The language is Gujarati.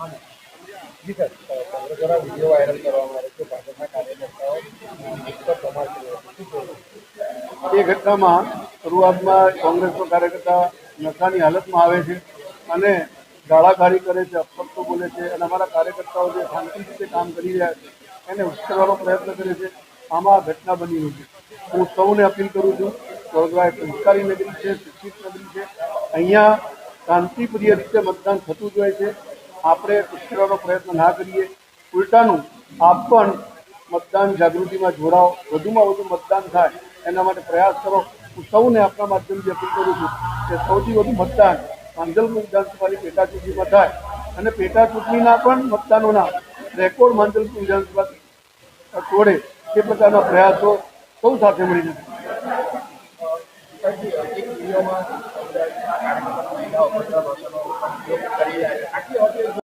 જી સર, કોંગ્રેસ દ્વારા વિડીયો વાયરલ કરવામાં આવ્યો છે ભાજપના કાર્યકર્તાઓ ઉપર પ્રમાણ એ ઘટનામાં શરૂઆતમાં કોંગ્રેસનો કાર્યકર્તા નશાની હાલતમાં આવે છે અને ગાળાગાળી કરે છે, અપશબ્દો બોલે છે અને અમારા કાર્યકર્તાઓ જે શાંતિ રીતે કામ કરી રહ્યા છે એને ઉશ્કેરવાનો પ્રયત્ન કરે છે. આમાં આ ઘટના બની હતી. હું સૌને અપીલ કરું છું, વડોદરા એક સંસ્કારી નગરી છે, શિક્ષિત નગરી છે. અહીંયા શાંતિપ્રિય રીતે મતદાન થતું જ હોય છે. આપણે ઉશ્કેરવાનો પ્રયત્ન ના કરીએ. ઉલટાનું આપ પણ મતદાન જાગૃતિમાં જોડાઓ, વધુમાં વધુ મતદાન થાય એના માટે પ્રયાસ કરો. હું સૌને આપણા માધ્યમથી અપીલ કરું છું કે સૌથી વધુ મતદાન માંજલપુર વિધાનસભાની પેટા ચૂંટણીમાં થાય અને પેટા ચૂંટણીના પણ મતદાનોના રેકોર્ડ માંજલપુર વિધાનસભા તોડે તે પ્રકારના પ્રયાસો સૌ સાથે મળીને એક વિડીયોમાં મહિલાઓ ભદ્ર ભાષાનો ઉપયોગ કરી રહ્યા છે. આટલી